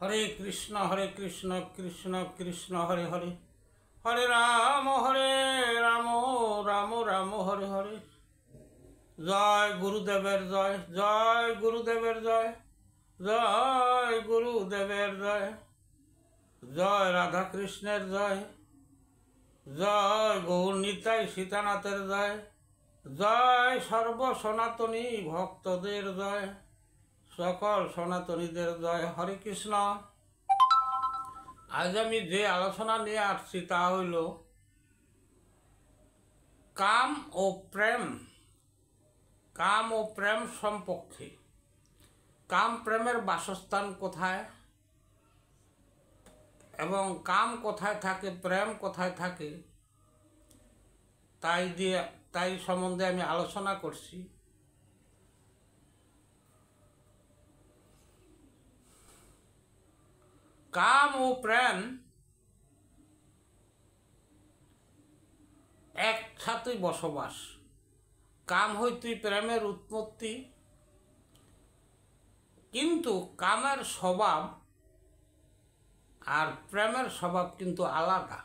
हरे कृष्ण कृष्ण कृष्ण हरे हरे हरे राम राम राम हरे हरे। जय गुरुदेवेर जय, जय गुरुदेवेर जय, जय गुरुदेवेर जय, जय राधा कृष्णेर जय, जय गौर निताई सीतानाथेर जय, जय सर्व सनातनी भक्तदेर जय, सकल सनातनीदेर जय। हरे कृष्ण। आज आमी जे आलोचना निये आसछि ता हइल काम ओ प्रेम, काम ओ प्रेम सम्पर्के। काम प्रेमेर बासस्थान कोथाय एवं काम कोथाय थाके प्रेम कोथाय थाके ताई सम्बन्धे आमी आलोचना करछि। काम ओ प्रेम एकसाथे बसबास। काम हইতে प्रेमेर उत्पत्ति, किन्तु कामेर स्वभाव और प्रेमेर स्वभाव किन्तु आलादा।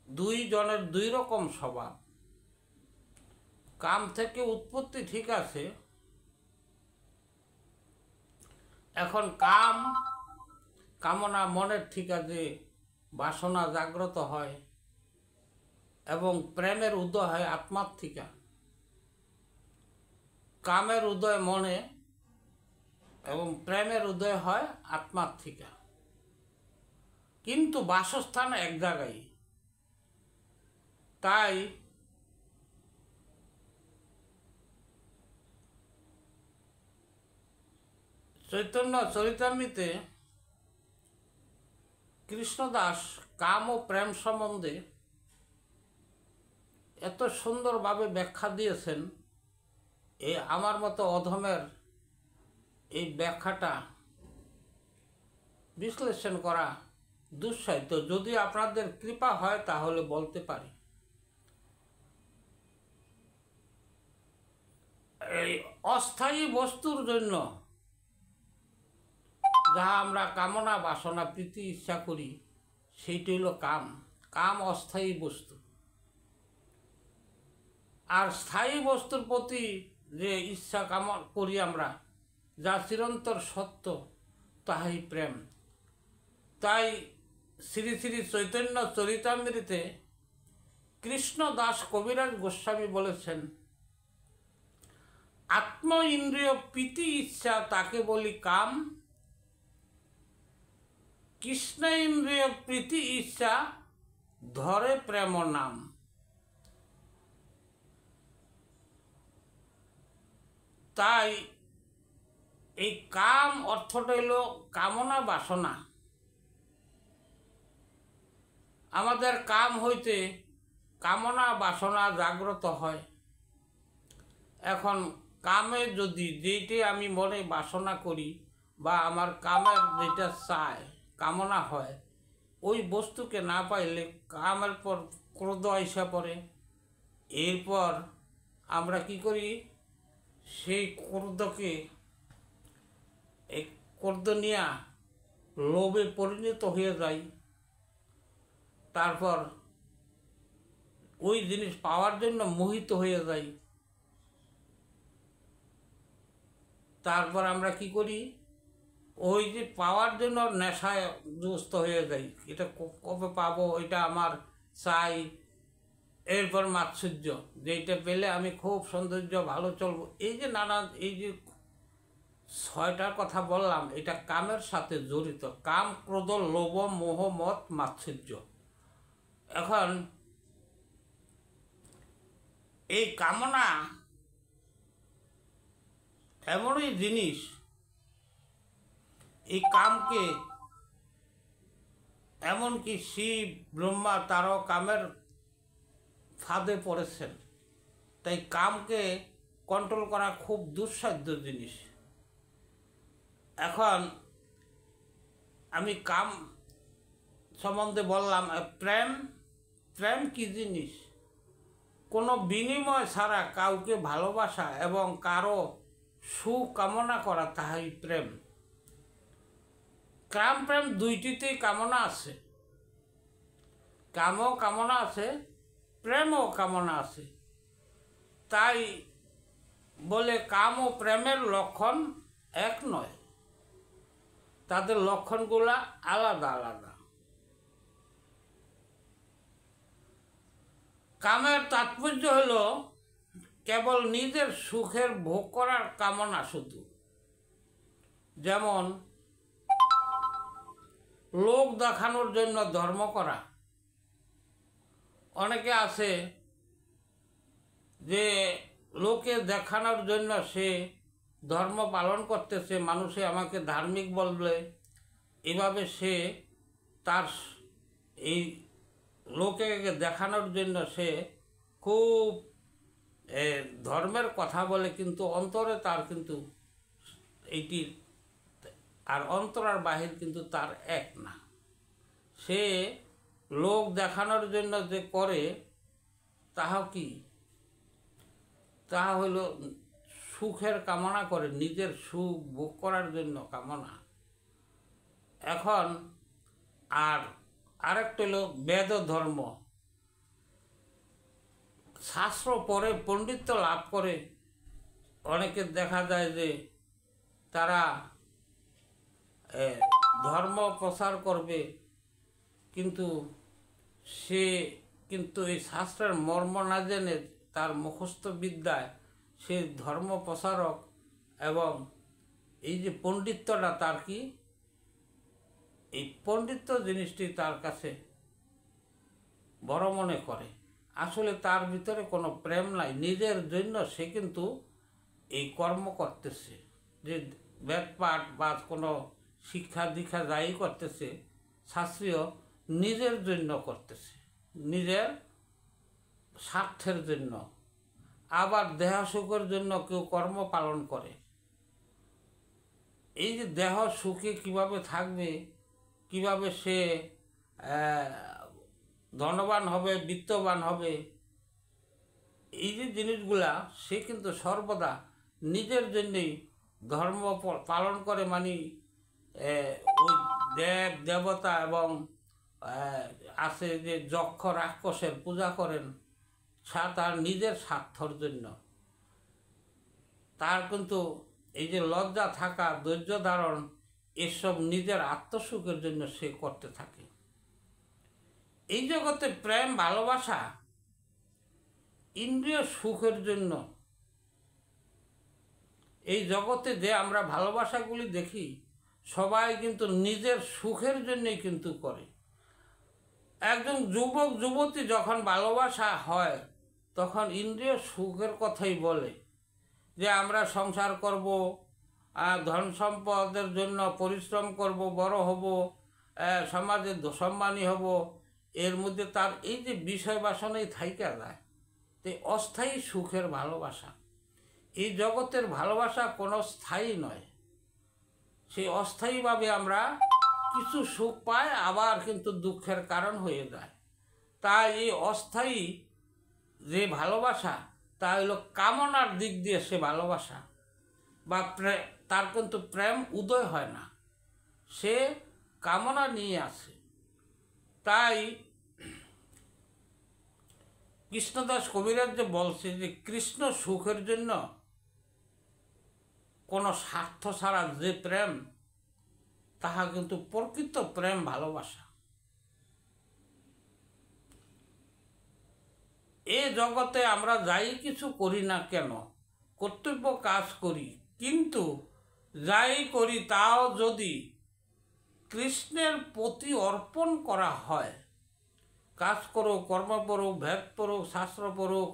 दुई जनेर दुई रकम स्वभाव। काम थेके उत्पत्ति ठीक आछे, एखन काम कामना मनेर ठीक आछे, बासना जाग्रत हय एवं प्रेमेर उदय हय आत्मार थेके। कामेर उदय मने एवं प्रेमेर उदय हय आत्मार थेके, किन्तु बासस्थान एक जायगाय। ताई चैतन्य चरितामृते कृष्णदास काम और प्रेम सम्बन्धे एत सुंदर भावे व्याख्या दिएছেন, ए आमार मतो अधमेर ए व्याख्याटा विश्लेषण करा दुस्साध्य। यदि आपनादेर कृपा हय ताहले बोलते पारी। अस्थायी बस्तुर जन्य जहाँ आमरा कामना बासना प्रीति इच्छा करी सेइटा हलो काम। काम अस्थायी बस्तु। और स्थायी बस्तुर प्रति जे इच्छा कामना करी आमरा, जा चिरंतर सत्य, ताहाई प्रेम। ताई श्री श्री चैतन्य चरितामृते कृष्णदास कविराज गोस्वामी बोलेছেন, आत्म इंद्रिय प्रीति इच्छा ताके बोली काम, कृष्ण इंद्रिय प्रीति इच्छा धरे प्रेम नाम। ताई এই কাম অর্থটা হলো কামনা বাসনা। আমাদের কাম হইতে কামনা বাসনা জাগ্রত হয়। এখন কামে যদি যেইটা আমি মনে বাসনা করি বা আমার কামের যেটা চাই কামনা হয়, ওই বস্তুকে না পাইলে কামের পর ক্রোধ আইসা পড়ে। এরপর আমরা কি করি, সেই ক্রোধকে ক্রোধ নিয়ে লোভে পরিণত হয়ে যায়। তারপর ওই জিনিস পাওয়ার জন্য মোহিত হয়ে যায়। তারপর আমরা কি করি, ওই যে পাওয়ার জন্য নেশায় গ্রস্ত হয়ে যাই। এটা কবে পাবো, এটা আমার চাই। এরপর মাৎসর্য, যেটা পেলে আমি খুব সৌন্দর্য ভালো চলবো। এই যে নানা এই যে ছয়টার কথা বললাম, এটা কামের সাথে জড়িত। কাম ক্রোধ লোভ মোহ মদ মাৎসর্য। এখন এই কামনা এমনই জিনিস, এই কামকে এমনকি শিব ব্রহ্মা তারাও কামের ফাঁদে পড়েছেন। তাই কামকে কন্ট্রোল করা খুব দুঃসাধ্য জিনিস। এখন আমি কাম সম্বন্ধে বললাম। প্রেম, প্রেম কি জিনিস? কোনো বিনিময় ছাড়া কাউকে ভালোবাসা এবং কারো সুকামনা করা, তাহাই প্রেম। কাম প্রেম দুইটিতেই কামনা আছে, কামও কামনা আছে, প্রেমও কামনা আছে। তাই বলে কাম ও প্রেমের লক্ষণ এক নয়, তাদের লক্ষণগুলা আলাদা আলাদা। কামের তাৎপর্য হলো কেবল নিজের সুখের ভোগ করার কামনা শুধু, যেমন লোক দেখানোর জন্য ধর্ম করা। অনেকে আছে যে লোকে দেখানোর জন্য সে ধর্ম পালন করতেছে, মানুষে আমাকে ধার্মিক বলবে, এভাবে সে তার এই লোকে দেখানোর জন্য সে খুব ধর্মের কথা বলে, কিন্তু অন্তরে তার কিন্তু এইটি আর অন্তর আর বাহির কিন্তু তার এক না। সে লোক দেখানোর জন্য যে করে তাহা কি, তাহা হইল সুখের কামনা করে, নিজের সুখ ভোগ করার জন্য কামনা। এখন আরেকটা হলো বেদ ধর্ম। শাস্ত্র পড়ে পণ্ডিত্য লাভ করে অনেকে দেখা যায় যে তারা ধর্ম প্রচার করবে, কিন্তু সে কিন্তু এই শাস্ত্রের মর্ম না জেনে তার মুখস্থ বিদ্যায় সে ধর্ম প্রচারক, এবং এই যে পণ্ডিত্যটা তার কি, এই পণ্ডিত্য জিনিসটি তার কাছে বড় মনে করে। আসলে তার ভিতরে কোনো প্রেম নাই, নিজের জন্য সে কিন্তু এই কর্ম করতেছে, যে বেদপাঠ বা কোনো শিক্ষা দীক্ষা যাই করতেছে শাস্ত্রীয়, নিজের জন্য করতেছে, নিজের স্বার্থের জন্য। আবার দেহ সুখের জন্য কেউ কর্ম পালন করে। এই যে দেহ সুখে কিভাবে থাকবে, কিভাবে সে ধনবান হবে, বিত্তবান হবে, এই যে জিনিসগুলা সে কিন্তু সর্বদা নিজের জন্যই ধর্ম পালন করে। মানে ওই দেব দেবতা এবং আছে যে যক্ষ রাক্ষসের পূজা করেন, তার নিজের স্বার্থর জন্য। তার কিন্তু এই যে লজ্জা থাকা, ধৈর্য ধারণ, এসব নিজের আত্মসুখের জন্য সে করতে থাকে। এই জগতে প্রেম ভালোবাসা ইন্দ্রিয় সুখের জন্য। এই জগতে যে আমরা ভালোবাসাগুলি দেখি সবাই কিন্তু নিজের সুখের জন্যই কিন্তু করে। একজন যুবক যুবতী যখন ভালোবাসা হয় তখন ইন্দ্রিয় সুখের কথাই বলে, যে আমরা সংসার করব, ধন সম্পদের জন্য পরিশ্রম করব, বড় হব, সমাজে সম্মানী হব। এর মধ্যে তার এই যে বিষয় বাসনাই থাইকা যায়, তো অস্থায়ী সুখের ভালোবাসা। এই জগতের ভালোবাসা কোনো স্থায়ী নয়, সেই অস্থায়ীভাবে আমরা কিছু সুখ পাই, আবার কিন্তু দুঃখের কারণ হয়ে যায়। তাই এই অস্থায়ী যে ভালোবাসা তা হলো কামনার দিক দিয়ে সে ভালোবাসা, বা তার কিন্তু প্রেম উদয় হয় না, সে কামনা নিয়ে আসে। তাই কৃষ্ণদাস কবিরাজ যে বলছে যে কৃষ্ণ সুখের জন্য কোনো স্বার্থ ছাড়া যে প্রেম, তাহা কিন্তু প্রকৃত প্রেম ভালোবাসা। এ জগতে আমরা যাই কিছু করি না কেন, কর্তব্য কাজ করি, কিন্তু যাই করি তাও যদি কৃষ্ণের প্রতি অর্পণ করা হয়, কাজ করুক, কর্ম করুক, ভেদ পড়ুক, শাস্ত্র পড়ুক,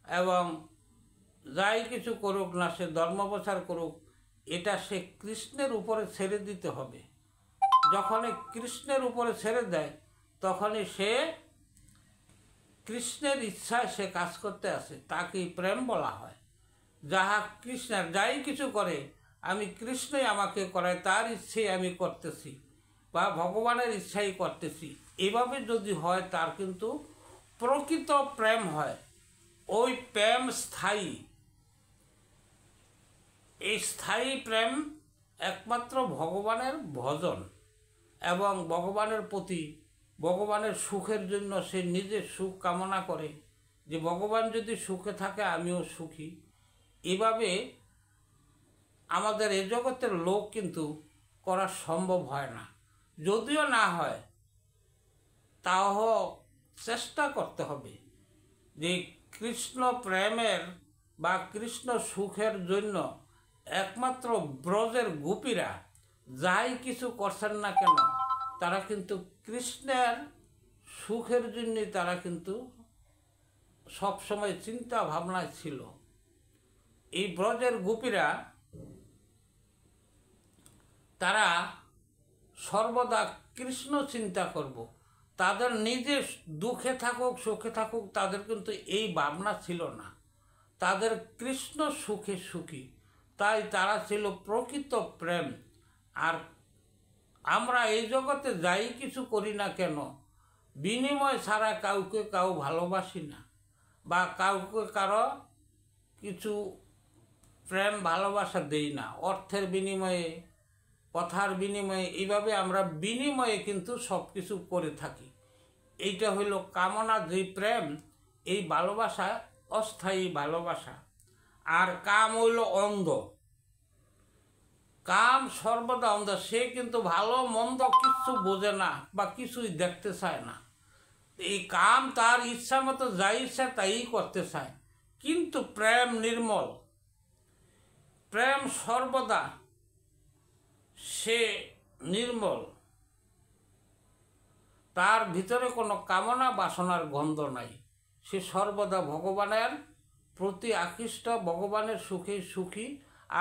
এবং যাই কিছু করুক না, সে ধর্মপ্রচার করুক, এটা সে কৃষ্ণের উপরে ছেড়ে দিতে হবে। যখনই কৃষ্ণের উপরে ছেড়ে দেয় তখনই সে কৃষ্ণের ইচ্ছায় সে কাজ করতে আসে, তাকেই প্রেম বলা হয়। যাহা কৃষ্ণের যাই কিছু করে, আমি কৃষ্ণই আমাকে করায়, তার ইচ্ছেই আমি করতেছি, বা ভগবানের ইচ্ছাই করতেছি, এভাবে যদি হয় তার কিন্তু প্রকৃত প্রেম হয়। ওই প্রেম স্থায়ী। এই স্থায়ী প্রেম একমাত্র ভগবানের ভজন। এবং ভগবানের প্রতি ভগবানের সুখের জন্য সে নিজের সুখ কামনা করে, যে ভগবান যদি সুখে থাকে আমিও সুখী। এভাবে আমাদের এ জগতের লোক কিন্তু করা সম্ভব হয় না। যদিও না হয় তাও চেষ্টা করতে হবে যে কৃষ্ণ প্রেমের বা কৃষ্ণ সুখের জন্য একমাত্র ব্রজের গোপীরা যাই কিছু করছেন না কেন, তারা কিন্তু কৃষ্ণের সুখের জন্যই তারা কিন্তু সবসময় চিন্তা ভাবনায় ছিল। এই ব্রজের গোপীরা তারা সর্বদা কৃষ্ণ চিন্তা করব। তাদের নিজের দুঃখে থাকুক সুখে থাকুক তাদের কিন্তু এই ভাবনা ছিল না, তাদের কৃষ্ণ সুখে সুখী। তাই তারা ছিল প্রকৃত প্রেম। আর আমরা এই জগতে যাই কিছু করি না কেন, বিনিময় ছাড়া কাউকে কাউ ভালোবাসি না, বা কাউকে কারো কিছু প্রেম ভালোবাসা দেই না। অর্থের বিনিময়ে, কথার বিনিময়ে, এইভাবে আমরা বিনিময়ে কিন্তু সব কিছু করে থাকি। এইটা হইল কামনা, যে প্রেম, এই ভালোবাসা অস্থায়ী ভালোবাসা। আর কাম হইল অন্ধ, কাম সর্বদা অন্ধ। সে কিন্তু ভালো মন্দ কিছু বোঝে না বা কিছুই দেখতে চায় না। এই কাম তার ইচ্ছা মতো যাই ইচ্ছা তাই করতে চায়। কিন্তু প্রেম নির্মল, প্রেম সর্বদা সে নির্মল, তার ভিতরে কোনো কামনা বাসনার গন্ধ নাই। সে সর্বদা ভগবানের প্রতি আকৃষ্ট, ভগবানের সুখে সুখী।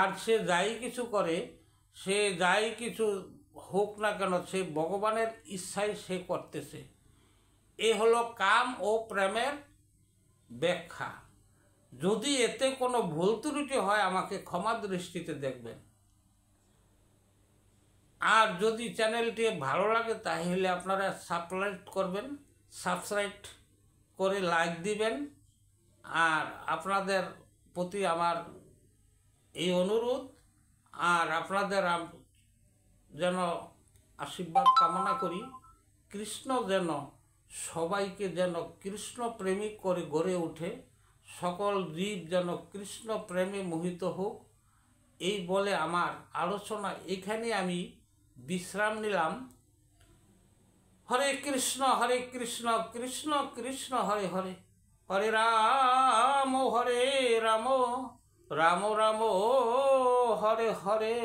আর সে যাই কিছু করে, সে যাই কিছু হোক না কেন, সে ভগবানের ইচ্ছাই সে করতেছে। এ হলো কাম ও প্রেমের ব্যাখ্যা। যদি এতে কোনো ভুল ত্রুটি হয় আমাকে ক্ষমা দৃষ্টিতে দেখবেন। আর যদি চ্যানেলটি ভালো লাগে তাহলে আপনারা সাবস্ক্রাইব করবেন, সাবস্ক্রাইব করে লাইক দিবেন। আর আপনাদের প্রতি আমার এই অনুরোধ, আর আপনাদের যেন আশীর্বাদ কামনা করি। কৃষ্ণ যেন সবাইকে যেন কৃষ্ণ প্রেমিক করে গড়ে ওঠে, সকল জীব যেন কৃষ্ণ প্রেমে মোহিত হোক। এই বলে আমার আলোচনা এখানে আমি বিশ্রাম নিলাম। হরে কৃষ্ণ কৃষ্ণ কৃষ্ণ হরে হরে, হরে রাম রাম রাম রাম হরে হরে।